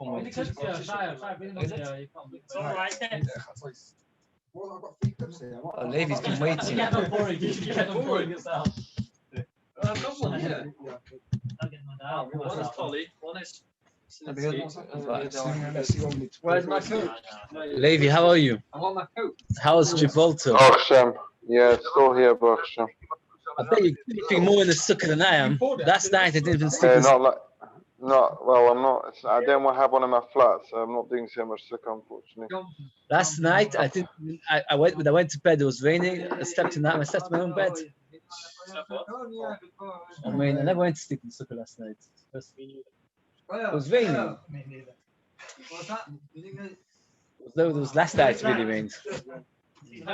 from It's all right then. Oh, Levy's been waiting. Get them pouring. Get them pouring yourself. I've got one here. I'll get mine out. One is Polly, one is... Where's my coat? Levy, how are you? I want my coat. How is Gibraltar? Baruch Hashem. Yeah, still here, Baruch Hashem. I bet you're sleeping more in the sukkah than I am. Last night I didn't even sleep. Well, I'm not. I don't have one in my flat, so I'm not doing so much sukkah, unfortunately. Last night I didn't. I went to bed. It was raining. I slept in my own bed. I mean, I never went to sleep in sukkah last night. It was raining. It was last night it really rained. He's a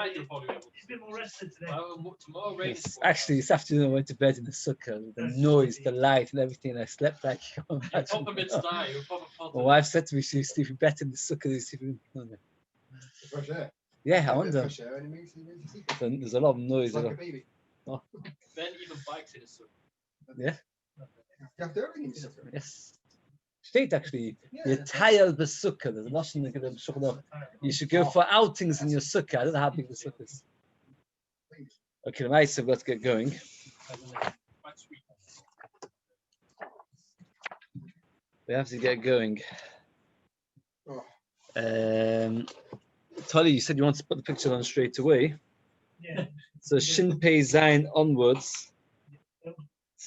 bit more rested today. Yes. Actually, this afternoon I went to bed in the sukkah. The noise, the light, and everything. I slept like you can't imagine. My wife said to me she's sleeping better in the sukkah than sleeping. Fresh air. Yeah, I wonder. Fresh air, and it makes There's a lot of noise. like a baby. Ben even bikes in a sukkah. Yeah. You have to everything in the sukkah. Yes. State actually, you're tired of the sukkah. There's a notion in the Shulchan. You should go for outings in your sukkah. I don't know how big the sukkah is. Okay, the mice have got to get going. We have to get going. Tolly, you said you want to put the picture on straight away. Yeah. So Shin Pei Zayin onwards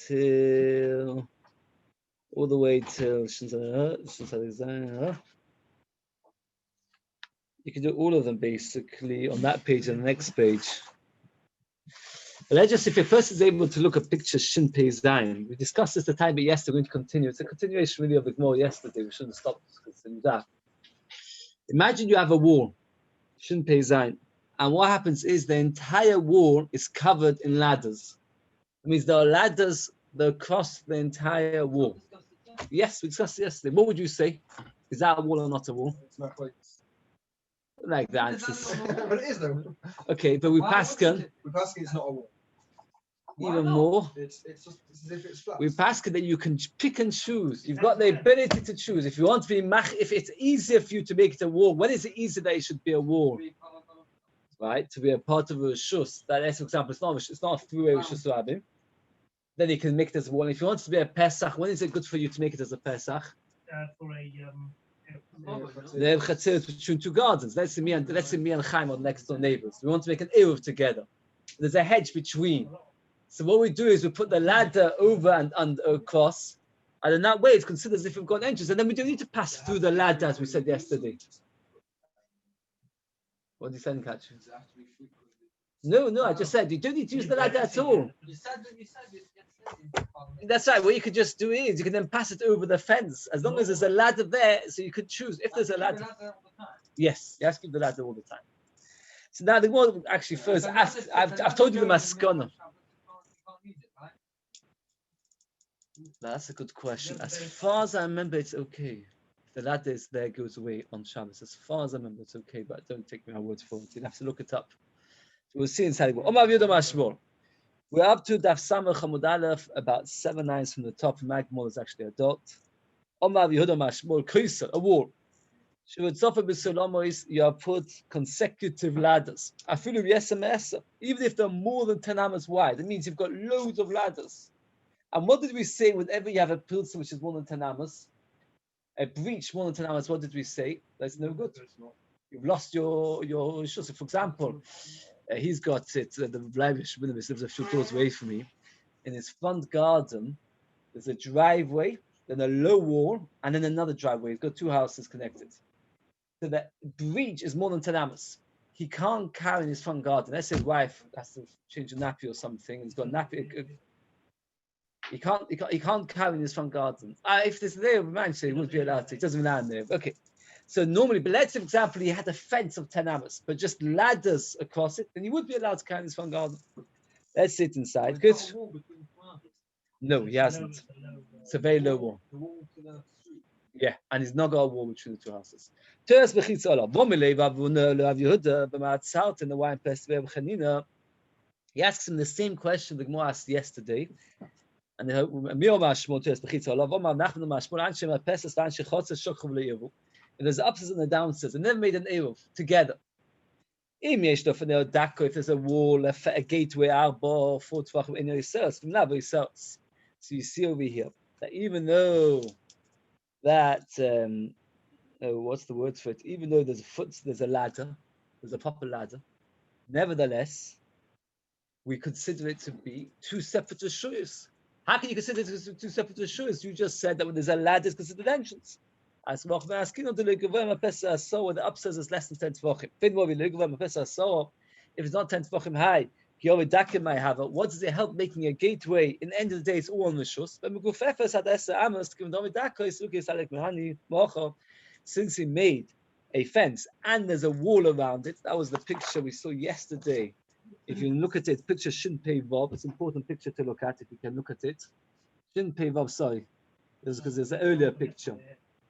till all the way till Shin Zayin. You can do all of them basically on that page and the next page. But let's just, if a person is able to look at pictures Shin Pei Zayin, we discussed this the time, but yesterday we're going to continue. It's a continuation really of the Gemara yesterday. We shouldn't stop discussing that. Imagine you have a wall, Shin Pei Zayin, and what happens is the entire wall is covered in ladders. It means there are ladders that across the entire wall. Yes, we discussed it yesterday. What would you say? Is that a wall or not a wall? It's not quite. Like that. But it is though. Okay, but we Paskin With Paskin, it's not a wall. even more. It's just it's as if it's flat. We Paskin that you can pick and choose. You've got the ability to choose. If you want to be if it's easier for you to make it a wall, when is it easier that it should be a wall? Right, to be a part of a shus. That is, for example, it's not a three-way shus rabbim. Then you can make it as a wall. If you want it to be a Pesach, when is it good for you to make it as a Pesach? For a They have chatzir between two gardens. Let's say me and Chaim are next door neighbors. We want to make an Eruv together. There's a hedge between. So what we do is we put the ladder over and across, and in that way it's considered as if we've got an entrance, and then we don't need to pass through the ladder as we said yesterday. What did you say, Kachi? No, I just said you don't need to use the ladder at all. That's right. What you could just do is you can then pass it over the fence as long as there's a ladder there, so you could choose if there's a ladder. Yes, you have to keep the ladder all the time. So now the one actually first asked. I've told you the maskana. That's a good question. As far as I remember, it's okay. The ladder is there, goes away on Shabbos. As far as I remember, it's okay, but don't take my word for it. You'll have to look it up. We'll see inside. We're up to Daf Samach Hamud Aleph, about 7 lines from the top. Magmol is actually a dot. Omar Yehuda Mashmol Kaisa, a wall. You are put consecutive ladders. Even if they're more than 10 amas wide, it means you've got loads of ladders. And what did we say whenever you have a pilsa which is more than 10 amas? A breach more than 10 amas, what did we say? That's no good. You've lost your shus. For example, he's got it, the Vlavish lives a few doors away from me. In his front garden, there's a driveway, then a low wall, and then another driveway. He's got two houses connected. So the breach is more than 10 amas. He can't carry in his front garden. Let's say his wife has to change a nappy or something. He's got a nappy. He can't carry in his front garden. If there's there, man, so he wouldn't be allowed to. It doesn't land there. Okay. So normally, but let's say, for example, he had a fence of 10 amas, but just ladders across it, then he would be allowed to carry in his front garden. Let's sit inside. Good. No, he hasn't. It's a very low wall. Yeah, and he's not got a wall between the two houses. He asks him the same question the Gemara asked yesterday. And they hope Mio Mashmol to Espechitza Allah, Omar Nachman Mashmol, Anshem Pesas, Anshe Chotzer, Shokhav Le'eruv. And there's the upstairs and the downstairs. They never made an Eruv together. If there's a wall, a gateway, Arba, 4 Tvachim, in your cells, from now, cells. So you see over here that even though that, what's the word for it? Even though there's a ladder, there's a proper ladder, nevertheless, we consider it to be 2 separate Rishuyos. How can you consider it 2 separate Rishuyos? You just said that when there's a ladder, it's considered entrance. As we're asking on the the upstairs is less than 10 tvachim. If it's not 10 tvachim high, might have it. What does it help making a gateway? In the end of the day, it's all on the shus. Since he made a fence and there's a wall around it, that was the picture we saw yesterday. If you look at it, picture Shin Pei Vav. It's an important picture to look at if you can look at it. Shin Pei Vav, sorry, because there's an earlier picture.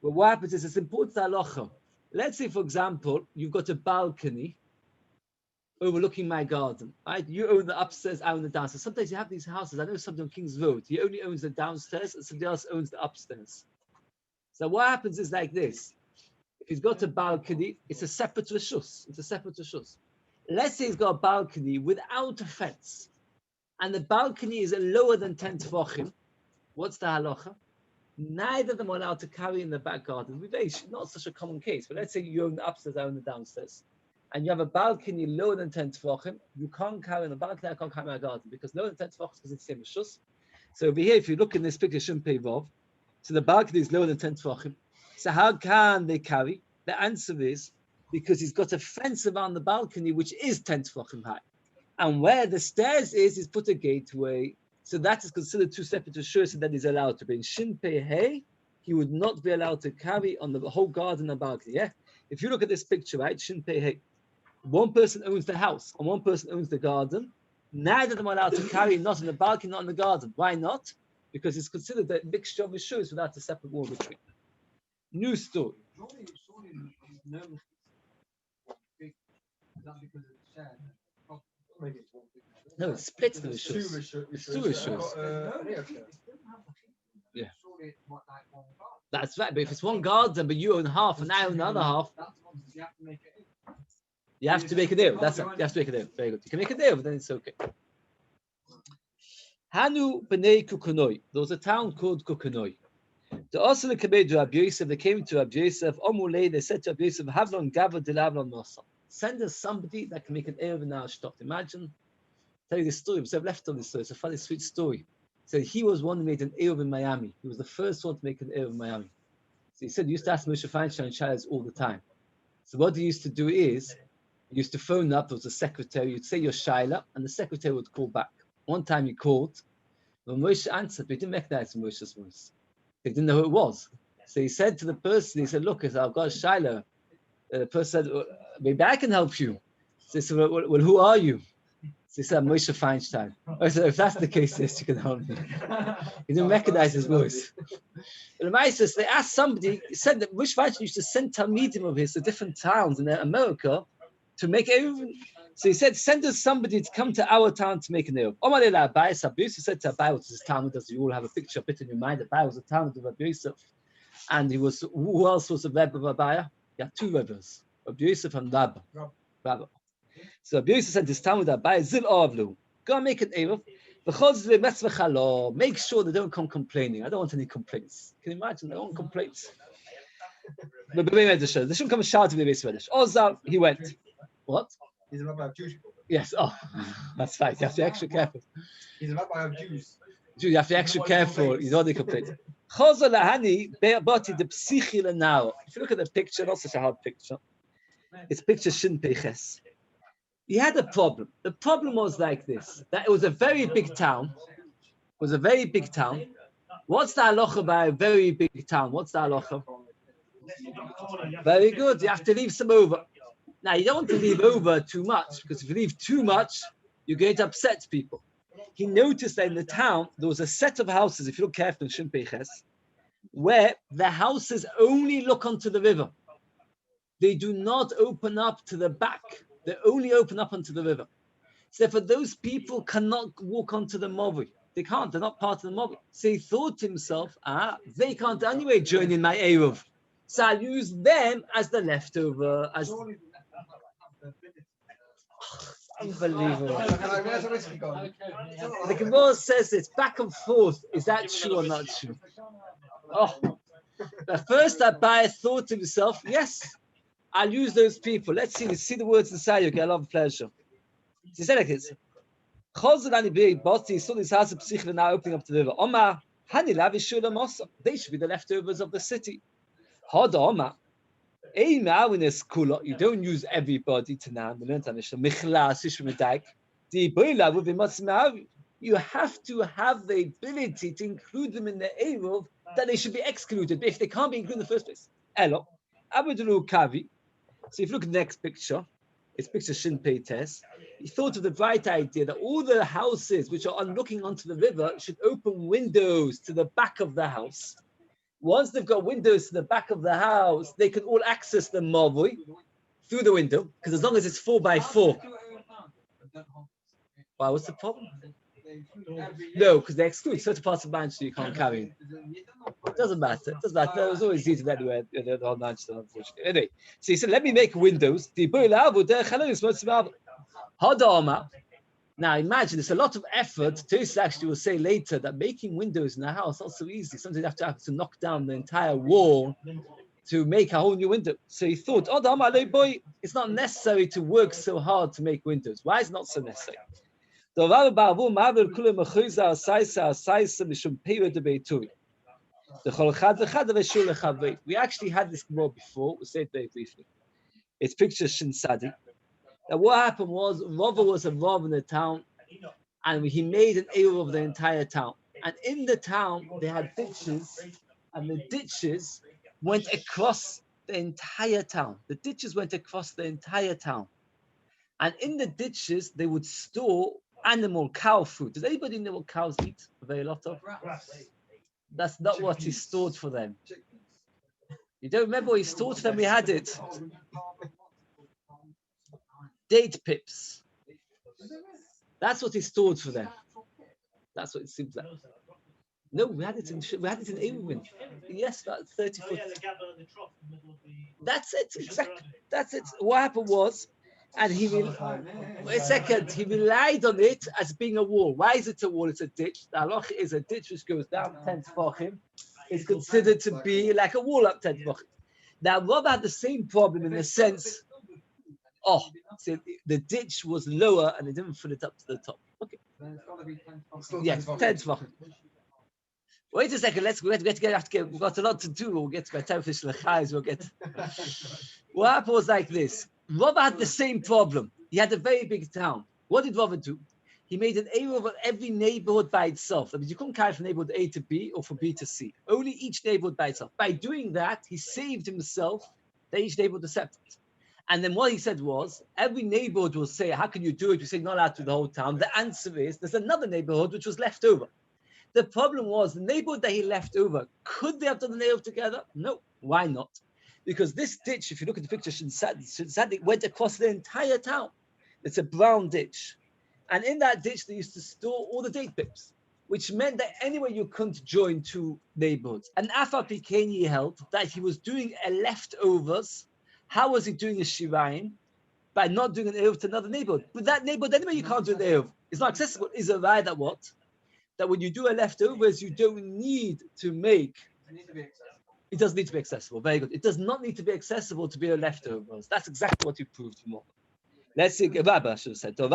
But what happens is it's important to halacha. Let's say, for example, you've got a balcony overlooking my garden, right? You own the upstairs, I own the downstairs. Sometimes you have these houses. I know something on King's Road. He only owns the downstairs and somebody else owns the upstairs. So what happens is like this. If he's got a balcony, it's a separate rishus. It's a separate rishus. Let's say he's got a balcony without a fence, and the balcony is lower than 10 tvachim. What's the halacha? Neither of them are allowed to carry in the back garden. Not such a common case, but let's say you own the upstairs, I own the downstairs, and you have a balcony lower than 10 tvachim. You can't carry in the balcony, I can't carry in my garden, because lower than 10 tvachim is it's the same rishus. So over here, if you look in this picture, Shin Pei Vav, so the balcony is lower than 10 tvachim. So how can they carry? The answer is because he's got a fence around the balcony which is 10 tvachim high, and where the stairs is, he's put a gateway. So that is considered 2 separate rishuyos, and that is allowed to be. In Shin Pei Hey, he would not be allowed to carry on the whole garden and balcony. Yeah, if you look at this picture, right, Shin Pei Hey, one person owns the house and one person owns the garden. Neither of them are allowed to carry, not in the balcony, not in the garden. Why not? Because it's considered a mixture of rishuyos without a separate wall between. New story. No, it splits the rishus. It's 2 rishus. Yeah. That's right, but if it's one garden, but you own half and I own the other half, you have to make a deal. That's it. You have to make a deal. Very good. You can make a deal, but then it's okay. Hanu b'nei Kukunoi. There was a town called Kukunoi. The Osel Kabed to Rabbi Yosef, they came to Rabbi Yosef, Omulei, they said to Rabbi Yosef, Havlon Gavod de Lavlon Nosam. Send us somebody that can make an Eiruvin in our shtot. Imagine, tell you this story, so I've left on this story, it's a funny, sweet story. So he was one who made an Eiruvin in Miami. He was the first one to make an Eiruvin in Miami. So he said, he used to ask Moshe Feinstein shaylas all the time. So what he used to do is, he used to phone up, there was a secretary, you'd say your shayla, and the secretary would call back. One time he called, when Moshe answered, but he didn't recognize Moshe's voice. They didn't know who it was. So he said to the person, he said, look, I've got a shayla. The person said, maybe I can help you. So he said, well, who are you? So he said, Moshe Feinstein. I said, if that's the case, yes, you can help me. He didn't recognize his voice. But the Maaseh, they asked somebody, he said that Moshe Feinstein used to send Talmidim of his to different towns in America to make Eiruvin. So he said, send us somebody to come to our town to make an Eiruvin. Omar Ela Abai, Rabbi Yosef said to Abai, which is his Talmud, as you all have a picture of it in your mind. Abai was a Talmud of Rabbi Yosef. And he was, who else was a Rebbe of Abai? He had 2 Rebbes, Rabbi Yosef and Rabbi. So Rabbi Yosef said to his Talmud Abai, Zil Avlu, go and make an Eiruvin. Make sure they don't come complaining. I don't want any complaints. Can you imagine? They don't want complaints. They shouldn't come and shout at the base Reddish. Ozal, he went. What? He's a rabbi of Jewish people. Yes. Oh, that's right. You have to be extra careful. He's a rabbi of Jews. You have to be extra careful. You don't need complaints. If you look at the picture, not such a hard picture. It's picture Shin Peches. He had a problem. The problem was like this: that it was a very big town. It was a very big town. What's the halacha by a very big town? What's the halacha? Very good. You have to leave some over. Now, you don't want to leave over too much, because if you leave too much, you're going to upset people. He noticed that in the town, there was a set of houses, if you look carefully in Shin Peches, where the houses only look onto the river. They do not open up to the back. They only open up onto the river. So for those people cannot walk onto the Movi. They can't. They're not part of the mob. So he thought to himself, they can't anyway join in my Eruv. So I'll use them as the leftover. As unbelievable. Where's the whiskey gone? The Gemara says it's back and forth. Is that true or not true? Oh, but first Abai thought to himself, yes, I'll use those people. Let's see the words inside. You get a lot of pleasure. He said like this. He saw this house of Psyche now opening up to the river. Omar, they should be the leftovers of the city. Hada Omar. You don't use everybody to now. You have to have the ability to include them in the Eruv that they should be excluded if they can't be included in the first place. Elo, Abdul Kavi. So if you look at the next picture, it's picture Shin Peites. He thought of the bright idea that all the houses which are looking onto the river should open windows to the back of the house. Once they've got windows to the back of the house, they can all access the mavui through the window, because as long as it's 4x4. Why, what's the problem? No, because they exclude certain parts of Manchester you can't carry in. It doesn't matter. It doesn't matter. It was always easy anywhere in the whole Manchester, unfortunately. Anyway, so he said, let me make windows. Now imagine, it's a lot of effort. Tosis actually will say later that making windows in a house is not so easy. Sometimes you have to knock down the entire wall to make a whole new window. So he thought, it's not necessary to work so hard to make windows. Why is it not so necessary? We actually had this more before. We'll say it very briefly. It's picture Shin Sadi. Now what happened was, Rava was a Rav in the town, and he made an Eruv of the entire town. And in the town, they had ditches, and the ditches went across the entire town. The ditches went across the entire town. And in the ditches, they would store cow food. Does anybody know what cows eat? A very lot of? That's not what he stored for them. You don't remember what he stored for them? We had it. Date pips. That's what he stored for them. That's what it seems like. No, we had it in Eiruvin. Yes, about 30 foot. That's it, exactly. That's it. What happened was, and he relied on it as being a wall. Why is it a wall? It's a ditch. The halacha is a ditch which goes down 10 tefachim. It's considered to be like a wall up 10 tefachim. Now, Rob had the same problem in the sense, so the ditch was lower and they didn't fill it up to the top. Okay. Yes, 10 tefachim. Wait a second. We've got a lot to do. We'll get to my time fish lechais. We'll get. What happened was like this. Rava had the same problem. He had a very big town. What did Rava do? He made an Eruv of every neighborhood by itself. That means you couldn't carry from neighborhood A to B or from B to C. Only each neighborhood by itself. By doing that, he saved himself that each neighborhood was separate. And then what he said was, every neighborhood will say, how can you do it? You say, not allowed to the whole town. The answer is, there's another neighborhood which was left over. The problem was, the neighborhood that he left over, could they have done the Eruv together? No. Why not? Because this ditch, if you look at the picture, it went across the entire town. It's a brown ditch. And in that ditch, they used to store all the date pips, which meant that anyway you couldn't join two neighborhoods. And Afa Pikeni held that he was doing a leftovers. How was he doing a Shirayim? By not doing an Eruv to another neighborhood. With that neighborhood, anyway, you can't do an Eruv. It's not accessible. Is a right that what? That when you do a leftovers, you don't need to make. It doesn't need to be accessible. Very good. It does not need to be accessible to be a leftovers. That's exactly what you proved from all. Let's see. Rabba should have said. They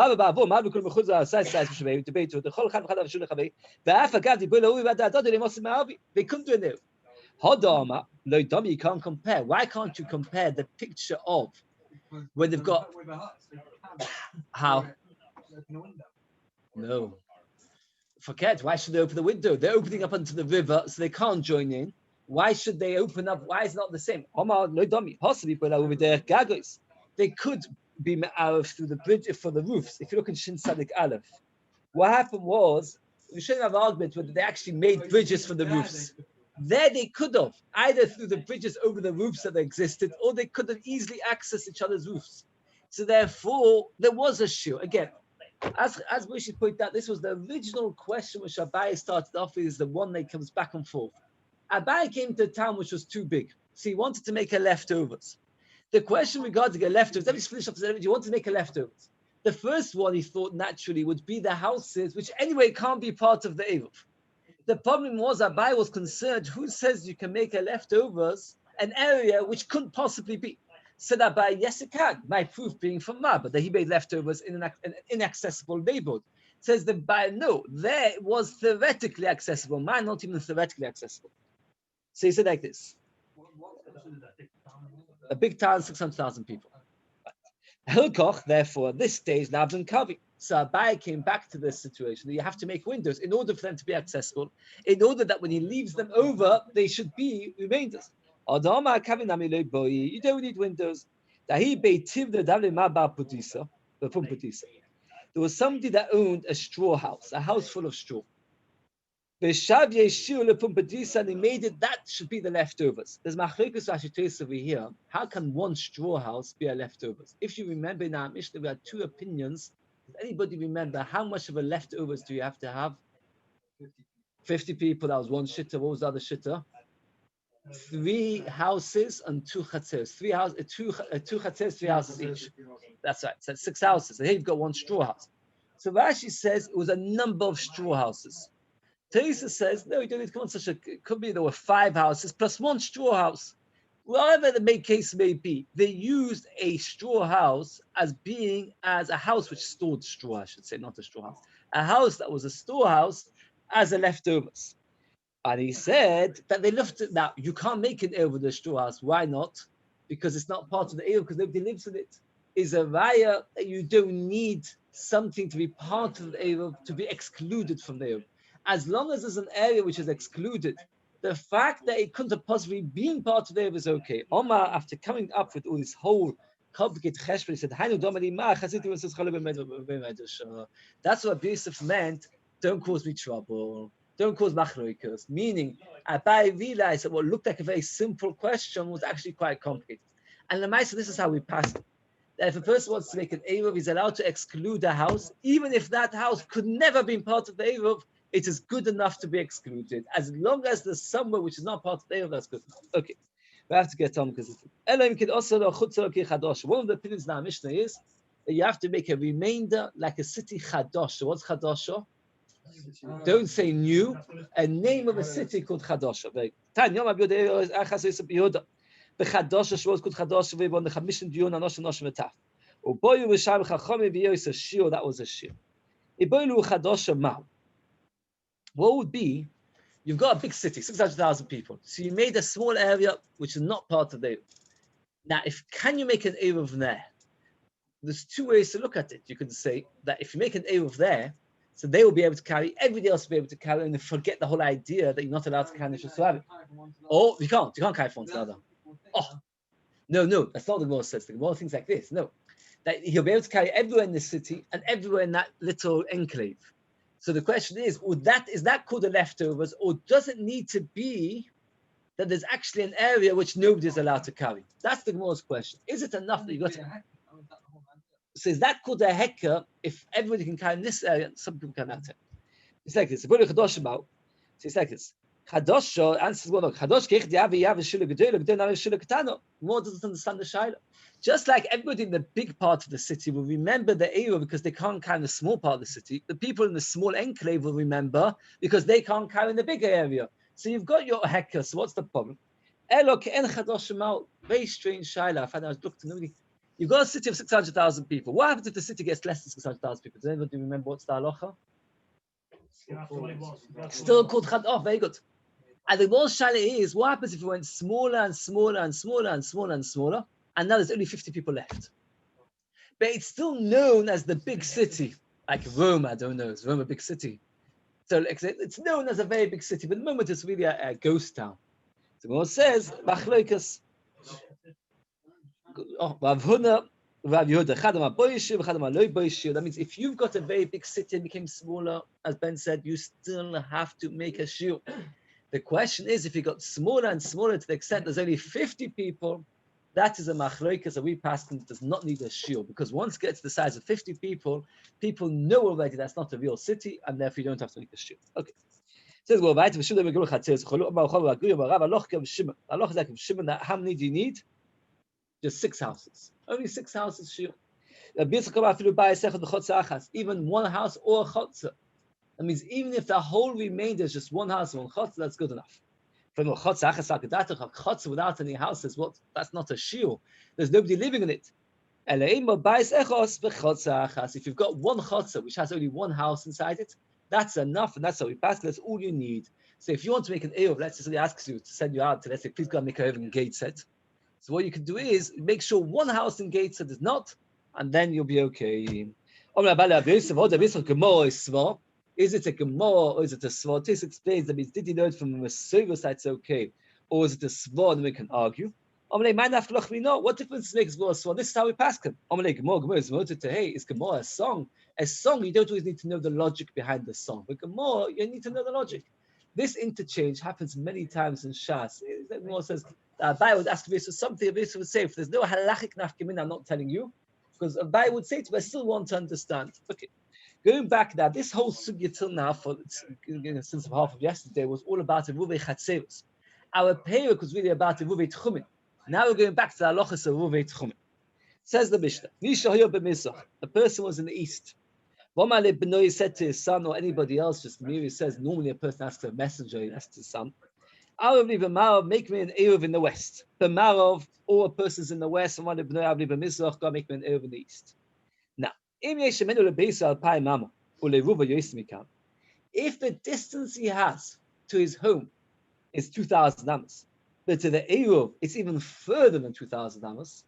couldn't do it. You can't compare. Why can't you compare the picture of when they've got how? No. Forget. Why should they open the window? They're opening up onto the river, so they can't join in. Why should they open up? Why is it not the same? They could be me'arif through the bridge for the roofs. If you look in Shin Sadik Aleph, what happened was, we shouldn't have an argument whether they actually made bridges for the roofs. There they could have, either through the bridges over the roofs that existed, or they could have easily accessed each other's roofs. So therefore, there was a shiur. Again, As we should point out, this was the original question which Abai started off with, is the one that comes back and forth. Abai came to a town which was too big, so he wanted to make a leftovers. The question regarding a leftovers, let me just finish off. You want to make a leftovers. The first one he thought naturally would be the houses, which anyway can't be part of the Eruv. The problem was Abai was concerned, who says you can make a leftovers an area which couldn't possibly be? Said Abai, yes it can. My proof being from Mab, that he made leftovers in an inaccessible neighborhood. Says the Abai, no, there it was theoretically accessible. Mine not even theoretically accessible. So he said like this. A big town, 600,000 people. Hilkoch, therefore, at this stage, Labs and Kavi. So Abai came back to this situation that you have to make windows in order for them to be accessible, in order that when he leaves them over, they should be remainders. You don't need windows. There was somebody that owned a straw house, a house full of straw. And he made it, that should be the leftovers. There's machlokes Rashi over here. How can one straw house be a leftovers? If you remember in our Mishnah, we had two opinions. Does anybody remember how much of a leftovers do you have to have? 50 people. That was one shitta. What was the other shitta? 3 houses and 2 chatzers. 3 houses, two chatzers, 3 houses each. That's right. So 6 houses. And here you've got 1 straw house. So Rashi says it was a number of straw houses. Teresa says, no, you don't need to come on such a, it could be there were 5 houses plus 1 straw house. Whatever the case may be, they used a straw house as being as a house which stored straw, I should say, not a straw house. A house that was a storehouse as a leftovers. And he said that they left it. Now, you can't make it over the straw house. Why not? Because it's not part of the Eruv, because nobody lives in it. Is a raya that you don't need something to be part of the Eruv to be excluded from the Eruv. As long as there's an area which is excluded, the fact that it couldn't have possibly been part of the Eruv is okay. Omar, after coming up with all this whole complicated cheshbon, he said, that's what Yosef meant, don't cause me trouble. Don't cause machloikas. Meaning, Abai realized that what looked like a very simple question was actually quite complicated. And the Maisa, this is how we pass it. That if a person wants to make an Eruv, he's allowed to exclude a house, even if that house could never have been part of the Eruv, it is good enough to be excluded. As long as there's somewhere which is not part of the Eruv, that's good enough. Okay. We have to get on because one of the opinions in our Mishnah is that you have to make a remainder like a city chadosh. So what's chadosha? Don't say new. A name of a city called Chadosha. B'Chadosha was called Chadosha. On the Chamishin Dion Anosh Anosh Metaf. Uboyu V'Sham Chachomim V'Yos a Shiur. That was a Shiur. Iboyu Chadosha Ma. What would be? You've got a big city, 600,000 people. So you made a small area which is not part of the Eruv. Now, can you make an Eruv there? There's 2 ways to look at it. You could say that if you make an Eruv there, so they will be able to carry, everybody else will be able to carry, and forget the whole idea that you're not allowed to carry Nishus Suavim. Or you can't carry from one to the other. Oh, no, that's not the Gemara says. The Gemara thinks like this. No, that he'll be able to carry everywhere in the city and everywhere in that little enclave. So the question is that called the leftovers, or does it need to be that there's actually an area which nobody is allowed to carry? That's the Gemara's question. Is it enough that you got to? So is that called a hecker if everybody can carry in this area and some people can enter? It's like this. So it's like this. Chadosha answers one. More doesn't understand the shaila. Just like everybody in the big part of the city will remember the Eruv because they can't carry in the small part of the city, the people in the small enclave will remember because they can't carry in the bigger area. So you've got your hecker. So what's the problem? Very strange shaila. I found I was looking nobody. You've got a city of 600,000 people. What happens if the city gets less than 600,000 people? Does anybody remember what's the halacha? Still called chad. Oh, very good. And the most shaila is, what happens if it went smaller and smaller and smaller and smaller and smaller, and now there's only 50 people left? But it's still known as the big city, like Rome. I don't know, is Rome a big city? So it's known as a very big city, but at the moment it's really a ghost town. So God says, Machlokas. That means if you've got a very big city and became smaller, as Ben said, you still have to make a shiur. The question is, if it got smaller and smaller to the extent there's only 50 people, That is a machlokas that we pass does not need a shiur, because once it gets to the size of 50 people, people know already that's not a real city, and therefore you don't have to make a shiur. Okay. Says go weiter. Allah is like Shimon, that how many do you need? Just 6 houses. Only 6 houses shiur. Even one house or a chotzer. That means even if the whole remainder is just one house, one chotzer, that's good enough. From a chotzer without any houses, what? That's not a shiur. There's nobody living in it. If you've got one chotzer which has only one house inside it, that's enough, and that's how we pass. That's all you need. So if you want to make an Eiruvin, let's say somebody asks you to send you out to, let's say, please go and make an Eiruvin in Gateshead. So what you can do is make sure one house in Gateshead is not, and then you'll be okay. Is it a gemara or is it a svah? This explains that means did he know it from a Mesivus that's okay, or is it a svah? And we can argue. What difference makes gemara a svah? This is how we pass him. Hey, is gemara a song? A song, you don't always need to know the logic behind the song, but gemara, you need to know the logic. This interchange happens many times in Shas. The gemara says that Abai would ask Avisa something. Avisa would say, if there's no halachic nafkamina, I'm not telling you, because Abai would say to me, I still want to understand. Okay. Going back now, this whole sugya till now, for in a sense of half of yesterday, was all about Eiruvin Chatzerus. Our perek was really about Eiruvin Tchumin. Now we're going back to the halachas of Eiruvin Tchumin. Says the Mishnah, a person was in the east. Benoy said to his son or anybody else, just Miri says, normally a person asks a messenger, he asks his son, make me an Eiruvin in the west. B'marov, or a person's in the west, and one of Benoy Avli b'mizrach, go make me an Eiruvin in the east. Now, if the distance he has to his home is 2,000 amos, but to the Eruv it's even further than 2,000 amos,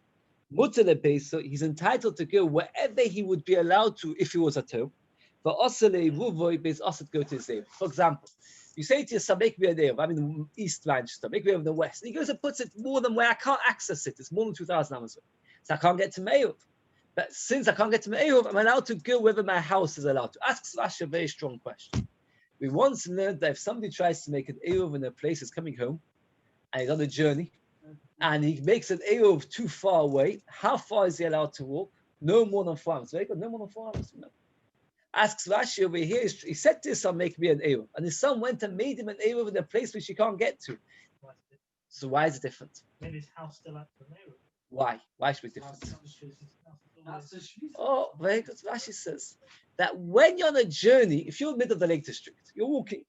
he's entitled to go wherever he would be allowed to if he was at home. But also go to his Eruv. For example, you say to your son, make me an Eruv, I'm in the East Manchester, make me in the West. And he goes and puts it more than where I can't access it. It's more than 2,000 amos. So I can't get to my Eruv. But since I can't get to my Eruv, I'm allowed to go wherever my house is allowed to. Ask Rashi a very strong question. We once learned that if somebody tries to make an Eruv in a place he's coming home, and he's on a journey, and he makes an Eruv too far away, how far is he allowed to walk? No more than 4 hours. Very good, no more than 4 hours. No. Asks Rashi over here, he said to his son, make me an Eruv. And his son went and made him an Eruv in a place which he can't get to. So why is it different? Maybe his house still at the Eruv. Why? Why should it be different? Oh, very good. Rashi says that when you're on a journey, if you're in the middle of the Lake District, you're walking,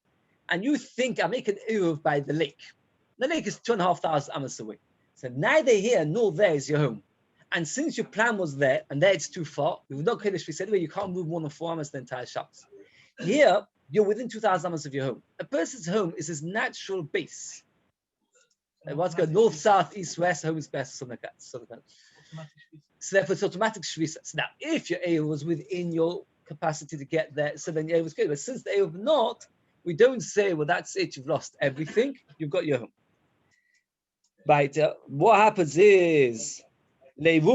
and you think I make an Eruv by the lake. The lake is 2,500 amos away. So neither here nor there is your home. And since your plan was there, and there it's too far, we've not Kodesh, we said, anyway, you can't move more than 4 amos the entire Shabbos. Here, you're within 2,000 amos of your home. A person's home is his natural base. What's going north, south, east, west, home is best, something like that. So therefore, it's automatic shvisa. So now, if your Eruv was within your capacity to get there, so then your Eruv was good. But since the Eruv not, we don't say, well, that's it, you've lost everything, you've got your home. Right, what happens is, if his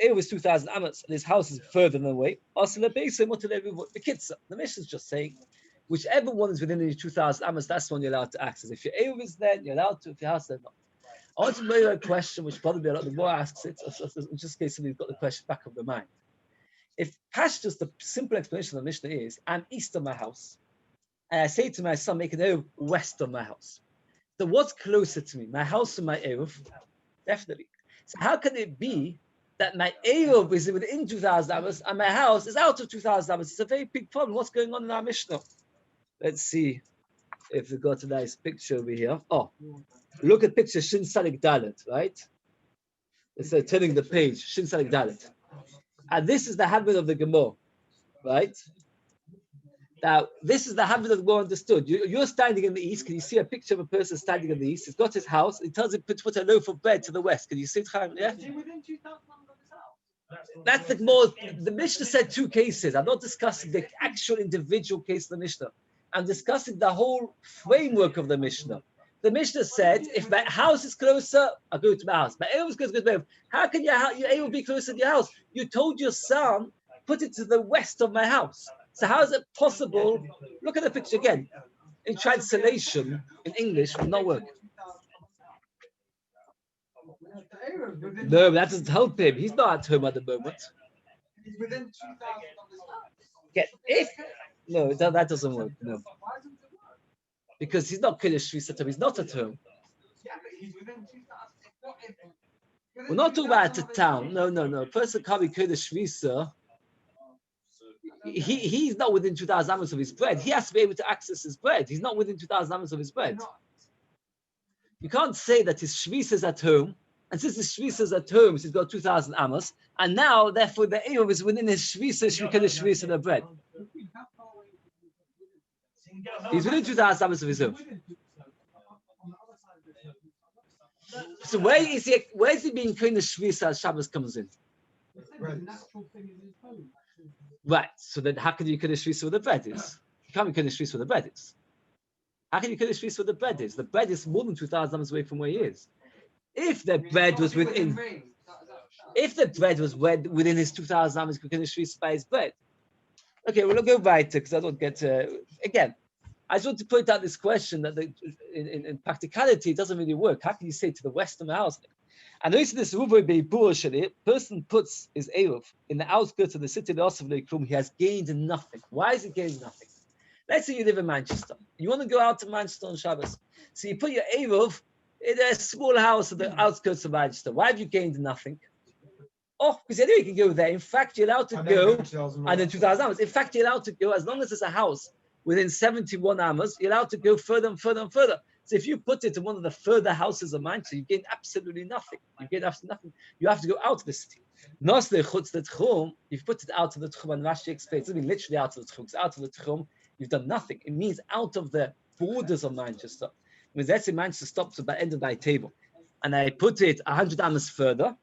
Eruv is 2,000 amos and his house is further than away, the Mishnah is just saying, whichever one is within the 2,000 amos, that's the one you're allowed to access. If your Eruv is there, you're allowed to. If your house is there, not. I want to make a question, which probably a lot more asks it, in just in case somebody's got the question back of their mind. If Pashtus, the simple explanation of the Mishnah is, I'm east of my house, and I say to my son, make an Eruv west of my house. So what's closer to me, my house or my Eruv? Definitely. So how can it be that my Eruv is within 2,000 amos and my house is out of 2,000 amos? It's a very big problem. What's going on in our Mishnah? Let's see if we've got a nice picture over here. Oh, look at picture Shin Sadik Dalet, right? It's turning the page, Shin Sadik Dalet. And this is the habit of the Gemara, right? Now, this is the habit of the Gemara understood. You're standing in the east. Can you see a picture of a person standing in the east? He's got his house. He tells him to put a loaf of bread to the west. Can you see it, Chaim? Yeah? Is he within 2,000 of his house? That's the Gemara. The Mishnah said 2 cases. I'm not discussing the actual individual case of the Mishnah. I'm discussing the whole framework of the Mishnah. The Mishnah said, if my house is closer, I'll go to my house. My Eruv is closer to my Eruv. How can your Eruv be closer to your house? You told your son, put it to the west of my house. So how is it possible? Look at the picture again. In translation, in English, will not work. No, that doesn't help him. He's not at home at the moment. He's within 2,000 of his house. If no, that doesn't work. No, Why doesn't it work? because he's not Kiddush Shvisa at home. He's not at home. Yeah, but he's within 2,000. We're not talking about the town. No. A person can't be Kiddush Shvisa. He's not within 2,000 amos of his bread. He has to be able to access his bread. He's not within 2,000 amos of his bread. You can't say that his Shvisa is at home, and since his Shvisa is at home, he's got 2,000 amos, and now, therefore, the Eiruvin is within his Shvisa, Shvisa, Shvisa, the bread. He's within 2,000 amos of his home. So where is he being clean the Shvisa as Shabbos comes in? Right. So then how can you Kiddush Shvisa where the bread is? You can't be Kiddush Shvisa where the bread is. How can you Kiddush Shvisa where the bread is? The bread is more than 2,000 amos away from where he is. If the bread was within his 2,000 amos, you can Kiddush Shvisa by his bread. Okay, we'll go right because I don't get again. I just want to point out this question that in practicality it doesn't really work. How can you say to the west of my house? And notice this person puts his Eruv in the outskirts of the city of Osov, he has gained nothing. Why is he gained nothing? Let's say you live in Manchester. You want to go out to Manchester on Shabbos. So you put your Eruv in a small house at the outskirts of Manchester. Why have you gained nothing? Oh, because you know you can go there. In fact, you're allowed to go and then 2,000 amos. In fact, you're allowed to go as long as there's a house within 71 amos, you're allowed to go further and further and further. So if you put it in one of the further houses of Manchester, you gain absolutely nothing. You gain absolutely nothing. You have to go out of the city. If you put it out of the Tchum, and Rashi explains, it doesn't mean literally out of the Tchum. It's out of the Tchum, you've done nothing. It means out of the borders of Manchester. It means let's say Manchester stops at the end of my table, and I put it 100 amos further,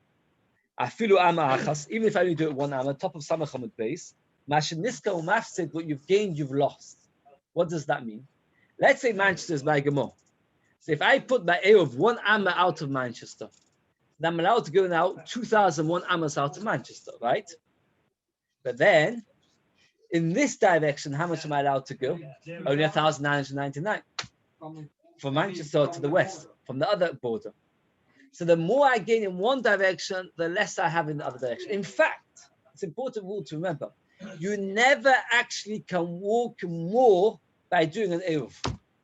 even if I only do it 1 amma, top of Samachamud base, Mashiniska Umaf what you've gained, you've lost. What does that mean? Let's say Manchester is by Gemor. So if I put my Eruv 1 amma out of Manchester, then I'm allowed to go now 2,001 ammas out of Manchester, right? But then, in this direction, how much am I allowed to go? Only 1,999 from Manchester to the west, from the other border. So the more I gain in one direction, the less I have in the other direction. In fact, it's an important rule to remember. You never actually can walk more by doing an Eruv.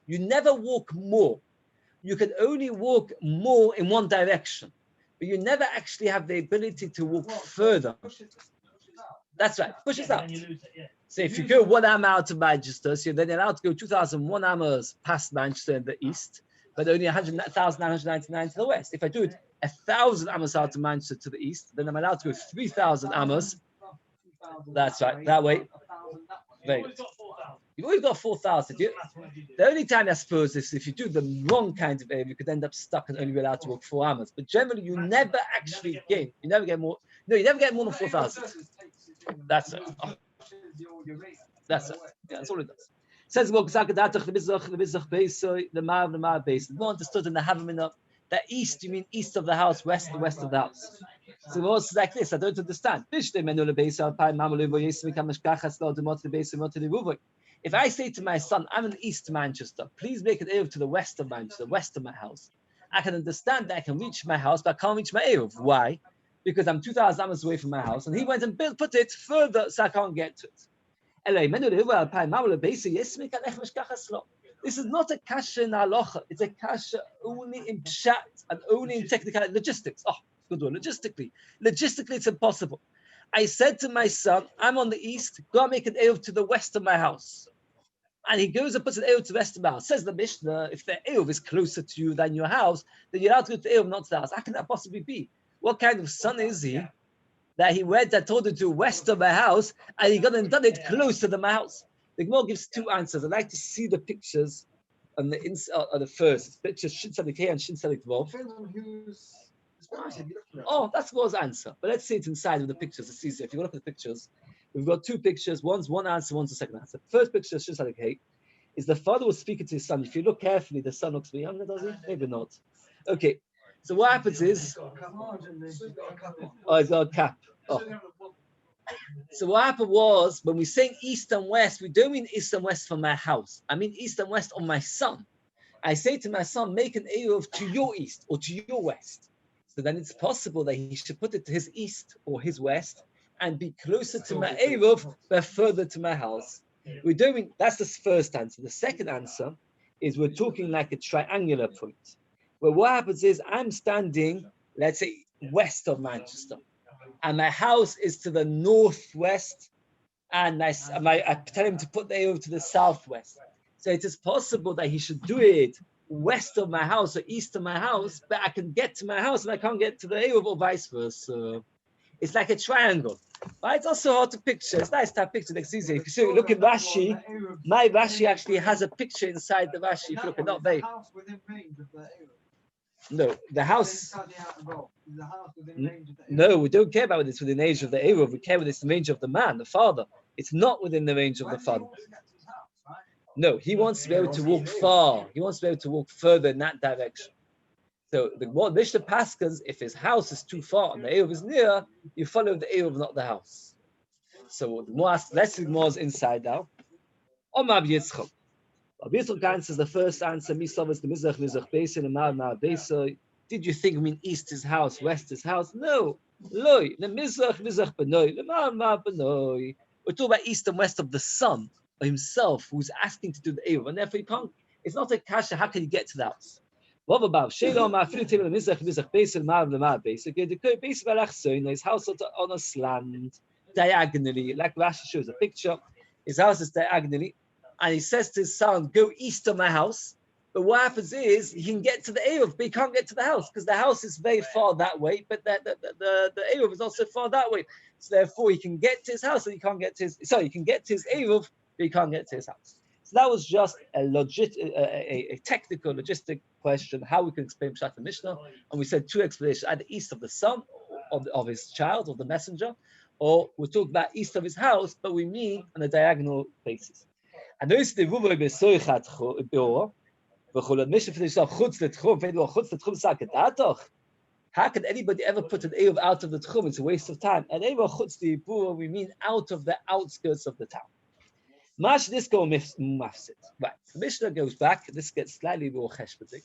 You never walk more. You can only walk more in one direction, but you never actually have the ability to walk further. That's right. Push it out. So if you go 1 amma out of Manchester, so then you're allowed to go 2,001 ammas past Manchester in the east, but only 1,999 to the west. If I do it 1,000 ammas out of Manchester to the east, then I'm allowed to go 3,000 ammas. That's right. That way. Very good. You've always got 4,000. The only time I suppose is if you do the wrong kind of aim, you could end up stuck and only be allowed to walk 4 ammas. But generally, you never actually gain. You never get more. No, you never get more than 4,000. That's it. Oh. That's it. Yeah, that's all it does. Says the Mar base. More understood in the Havamina that east, you mean east of the house, west, the west of the house. So it's like this. I don't understand. If I say to my son, I'm in East Manchester, please make an Eruv to the west of Manchester, west of my house. I can understand that I can reach my house, but I can't reach my Eruv. Why? Because I'm 2,000 amos away from my house, and he went and put it further, so I can't get to it. This is not a kasha in halacha. It's a kasha only in pshat and only in technical logistics. Oh, good one. Logistically, it's impossible. I said to my son, I'm on the east, go and make an Eruv to the west of my house. And he goes and puts an Eruv to the west of my house. Says the Mishnah, if the Eruv is closer to you than your house, then you're allowed to go to the Eruv, not to the house. How can that possibly be? What kind of son is he that he went and told him to west of my house and he got and done it closer to my house? The Gemara gives 2 answers. I'd like to see the pictures on the inside of the first. It's pictures Shin Tzadik Hey and Shin Tzadik Vav. Oh, that's Gemara's answer. But let's see it inside of the pictures. It's easier. If you look at the pictures, we've got 2 pictures. One's one answer, one's the second answer. First picture, Shin Tzadik Hey, is the father was speaking to his son. If you look carefully, the son looks a bit younger, does he? Maybe not. Okay. So what happens is, oh, he's got a cap. Oh. So what happened was, when we're saying east and west, we don't mean east and west from my house. I mean east and west of my son. I say to my son, make an Eruv to your east or to your west. So So then it's possible that he should put it to his east or his west and be closer to my Eruv, but further to my house. That's the first answer. The second answer is we're talking like a triangular point, where what happens is I'm standing, let's say, west of Manchester, and my house is to the northwest, and I tell him to put the Eruv to the southwest. So it is possible that he should do it west of my house or east of my house, but I can get to my house and I can't get to the Eruv, or vice versa. It's like a triangle. But it's also hard to picture. It's nice to have pictures. It's easy. If you look at Rashi, my Rashi actually has a picture inside the Rashi. If you look at not very. No, the house. No, we don't care about whether it's within the range of the Eruv. We care whether it's the range of the man, the father. It's not within the range of the father. No, he wants to be able to walk far. He wants to be able to walk further in that direction. So what Mishnah Paskins, if his house is too far and the Eruv is near, you follow the Eruv, not the house. So the more let's see more inside now. Omar Yitzchak. Rabbi Yitzchak answers the first answer. Misavas the Mizrach Beis and Mar Beis. Did you think east is house, west is house? No. Loi. The Mizrach Benoi. The Mar Benoi. We're talking about east and west of the son himself, who's asking to do the Eruv, and therefore he can't. It's not a kasha. How can you get to the house? What about his house on a slant, diagonally, like Rashi shows a picture. His house is diagonally, and he says to his son, "Go east of my house." But what happens is he can get to the Eruv, but he can't get to the house because the house is very far that way, but the Eruv is also far that way. So therefore, he can get to his house, and he can't get to his. Sorry, he can get to his Eruv, but he can't get to his house. So that was just a technical, logistic question, how we can explain Pshat and Mishnah. And we said two explanations, either east of the son, of his child, of the messenger, or we're talking about east of his house, but we mean on a diagonal basis. And notice the how can anybody ever put an Eruv out of the Tchum? It's a waste of time. And we mean out of the outskirts of the town. Mash this go mafsit. Right. The Mishnah goes back. This gets slightly more cheshbetik.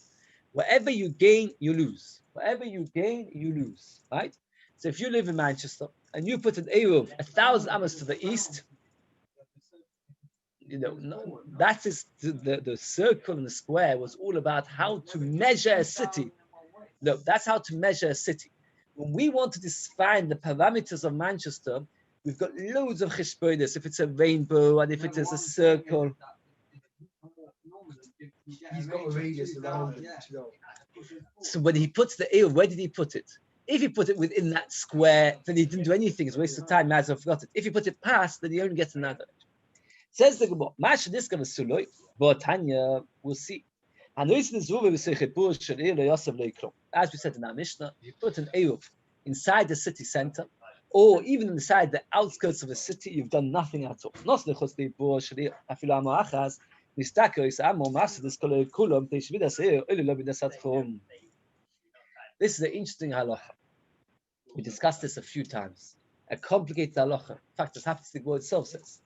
Whatever you gain, you lose. Whatever you gain, you lose. Right. So if you live in Manchester and you put an Eruv 1,000 amas to the east, that is the circle and the square was all about how to measure a city. No, that's how to measure a city. When we want to define the parameters of Manchester, we've got loads of cheshbonis, if it's a rainbow and if it is a circle. He's got a radius around it. So when he puts the Eruv, where did he put it? If he put it within that square, then he didn't do anything. It's a waste of time. Might as well forgot it. If he put it past, then he only gets another. Says the Gemara, Mash this gonna suloi, but Tanya, we'll see. As we said in our Mishnah, if you put an Eruv inside the city center, or even inside the outskirts of the city, you've done nothing at all. This is an interesting halacha. We discussed this a few times. A complicated halacha. In fact, this happens to the word itself says.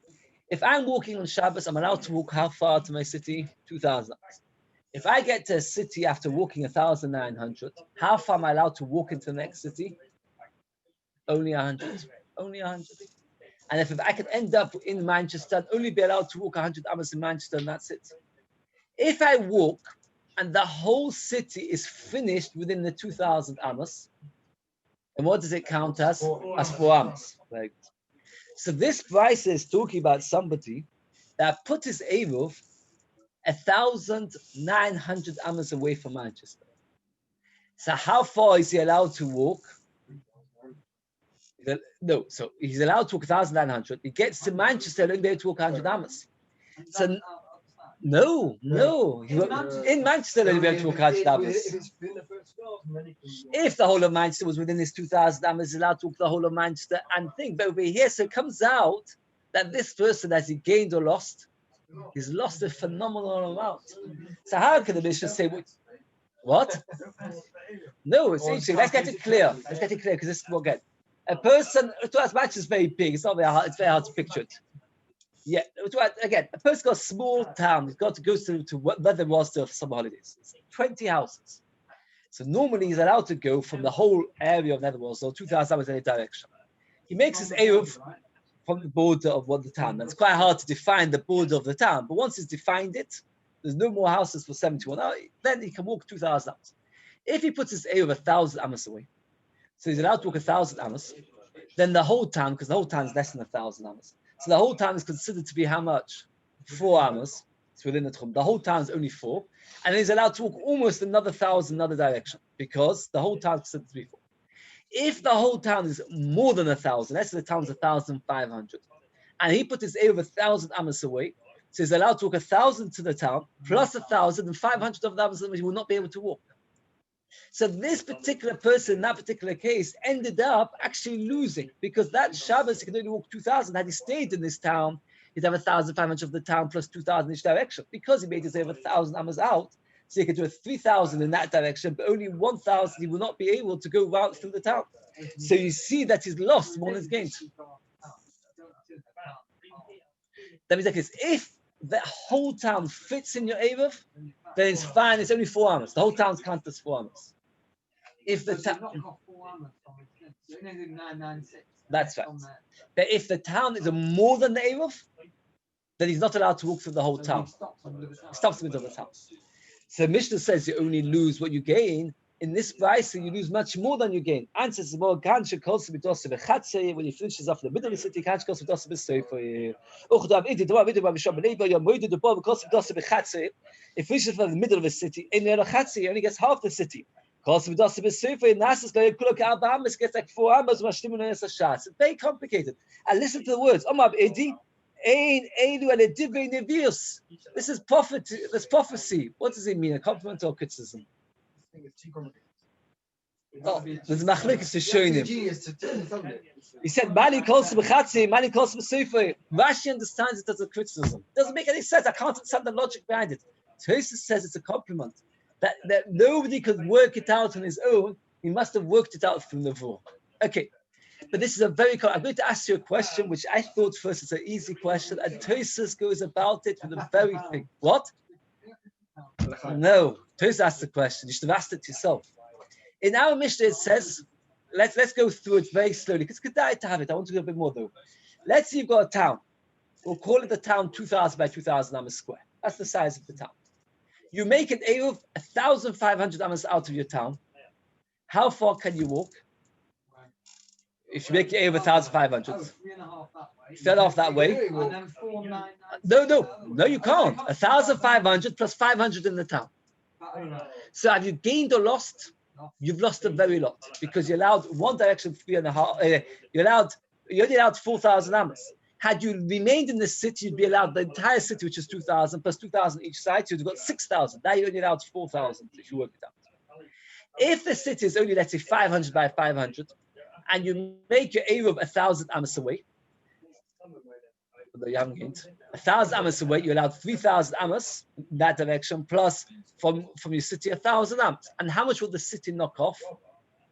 If I'm walking on Shabbos, I'm allowed to walk how far to my city? 2,000 hours. If I get to a city after walking 1,900, how far am I allowed to walk into the next city? Only 100. Only 100. And if I could end up in Manchester, I'd only be allowed to walk 100 amas in Manchester, and that's it. If I walk and the whole city is finished within the 2,000 amas, and what does it count as? As 4 amas. Right. So this price is talking about somebody that put his Eruv 1,900 amas away from Manchester. So how far is he allowed to walk? No, so he's allowed to walk 1,900. He gets to Manchester, he'll be able to walk 100 amas. So no. In Manchester, he'll be able to walk 100 amas. If the whole of Manchester was within his 2,000 amas, he's allowed to walk the whole of Manchester and think. But over here, so it comes out that this person, as he gained or lost, he's lost a phenomenal amount. So how can the Mishnah say what? No, it's interesting. Let's get it clear. Because this is what again. A person, as much is very big, it's not very hard. It's very hard to picture it. Yeah, again, a person got a small town. He's got to go to where there was for some holidays. It's 20 houses. So normally he's allowed to go from the whole area of Netherworld, so 2,000 amos in any direction. He makes his Eruv from the border of what the town. It's quite hard to define the border of the town, but once he's defined it, there's no more houses for 71 hours, then he can walk 2,000 amos. If he puts his Eruv 1,000 amos away, so he's allowed to walk 1,000 amos, then the whole town, because the whole town is less than 1,000 amos, so the whole town is considered to be how much? 4 amos. It's within the Tchum. The whole town is only 4, and he's allowed to walk almost another 1,000 another direction because the whole town is considered to be 4. If the whole town is more than 1,000, let's say the town is 1,500, and he put his Eruv 1,000 amos away, so he's allowed to walk 1,000 to the town plus 1,500 of the amos he will not be able to walk. So this particular person, in that particular case, ended up actually losing because that Shabbos he could only walk 2,000. Had he stayed in this town, he'd have 1,500 of the town plus 2,000 each direction because he made his over 1,000 amos out. So he could do a 3,000 in that direction, but only 1,000 he will not be able to go round through the town. So you see that he's lost more than he's gained. That means like this: if the whole town fits in your Eruv, then it's fine. It's only 4 amos. The whole town's counted as 4 amos. If the town, that's right. But if the town is more than the Eruv, then he's not allowed to walk through the whole town. He stops in the middle of the town. So Mishnah says you only lose what you gain. In this price, you lose much more than you gain. Answer is more when he finishes off the middle of the city, he finishes from the middle of the city, he only gets half the city. Gets like 4 amos. It's very complicated. And listen to the words. This is prophet. This prophecy. What does it mean? A compliment or criticism? Oh, there's machlekes to show him. He said, "Mali calls b'chatzi, Mali calls b'sefer." Rashi understands it as a criticism. It doesn't make any sense. I can't understand the logic behind it. Tosfos says it's a compliment that nobody could work it out on his own. He must have worked it out from the Vor. Okay. But this is a very. I'm going to ask you a question, which I thought first is an easy question, and Tosfos goes about it with a very thing. What? No, Tosfos asked the question. You should have asked it yourself. In our Mishnah, it says, let's go through it very slowly because it's good to have it. I want to go a bit more though. Let's say you've got a town. We'll call it the town 2,000 by 2,000 amos square. That's the size of the town. You make an Eruv 1,500 amos out of your town. How far can you walk? If you make your Eruv 1,500, set off that way. No, you can't. 1,500 plus 500 in the town. So have you gained or lost? You've lost a very lot because you allowed one direction 3.5. You only allowed 4,000 amos. Had you remained in the city, you'd be allowed the entire city, which is 2,000 plus 2,000 each side. So you'd got 6,000. Now you only allowed 4,000 if you work it out. If the city is only, let's say, 500 by 500, and you make your Eruv 1,000 amos away, you haven't gained 1,000 amos away, you allowed 3,000 amos in that direction, plus from your city 1,000 amos. And how much will the city knock off?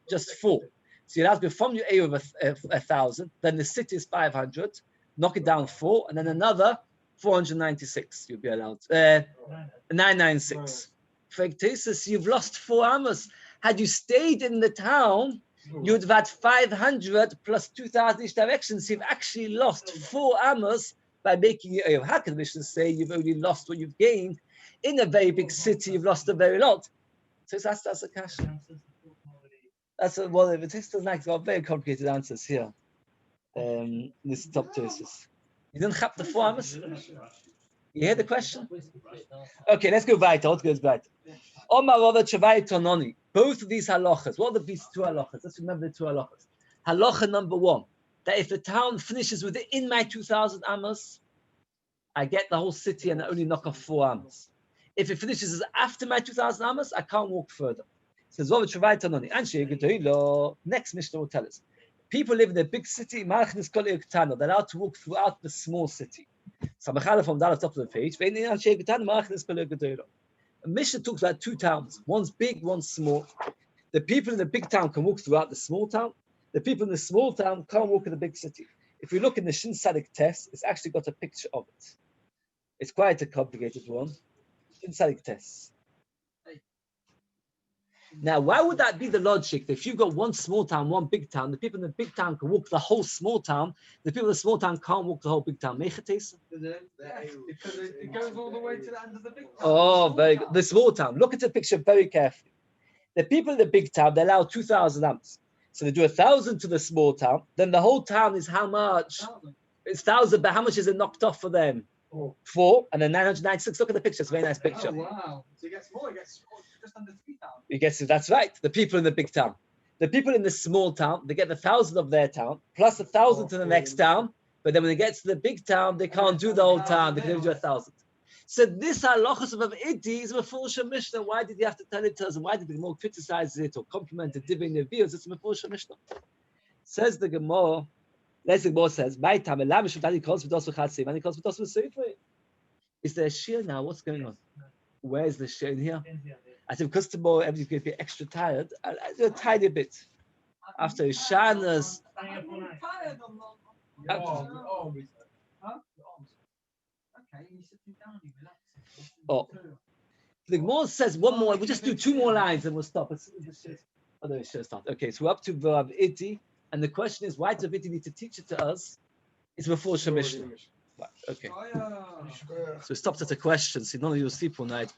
Just 4. So you allowed to go from your Eruv 1,000, then the city is 500, knock it down 4, and then another 496 you'll be allowed. 996. For Tosfos, you've lost 4 amos. Had you stayed in the town, you would have had 500 plus 2,000 each direction. So you've actually lost 4 amos by making your Eruv. How can the Mishnah say you've only lost what you've gained? In a very big city, you've lost a very lot. So that's a question. That's well, the text doesn't like got very complicated answers here. This top Tosfos. You didn't have the 4 amos? You hear the question? Okay, let's go weiter. What goes weiter? Both of these halachas. What are these 2 halachas? Let's remember the 2 halachas. Halacha number 1, that if the town finishes within my 2,000 amos, I get the whole city and I only knock off 4 amos. If it finishes after my 2,000 amos, I can't walk further. Says next Mishnah will tell us. People live in a big city, they're allowed to walk throughout the small city. So from down the top of the page, a Mishnah talks about 2 towns. One's big, one's small. The people in the big town can walk throughout the small town. The people in the small town can't walk in the big city. If we look in the Shin Sadik test, it's actually got a picture of it. It's quite a complicated one. Shin Sadik test. Now, why would that be the logic? If you've got one small town, one big town, the people in the big town can walk the whole small town. The people in the small town can't walk the whole big town. Because it goes all the way to the end of the big town. Oh, very good. The small town. Look at the picture very carefully. The people in the big town, they allow 2,000 amos. So they do 1,000 to the small town. Then the whole town is how much? It's 1,000, but how much is it knocked off for them? 4. And then 996. Look at the picture. It's a very nice picture. Oh, wow. So he gets more. He gets just under 3,000. You guess it, that's right. The people in the big town. The people in the small town, they get the 1,000 of their town, plus 1,000 to the next town. But then when it gets to the big town, they can't do the whole town. They can only do 1,000. So this halachos of Idi is a full Mishnah. Why did you have to tell it to us? Why did the Gemara criticize it or compliment it, diving their views? It's a full Mishnah. Says the Gemara. Les the Gemara says, "My time, Elam Shutani calls for dos v'chatzim, and he calls for dos v'seifrei." Is there a shiur now? What's going on? Where is the shiur in here? I said because tomorrow everybody's going to be extra tired. I'll do a tiny bit after Shanas. Oh, the Gemara says one more. We'll just do 2 more lines and we'll stop. Oh, no, it should start. Okay, so we're up to Vav Iti, and the question is, why does Iti need to teach it to us? It's before Shemishna. Right, okay. So it stops at a question. See, none of you will sleep all night.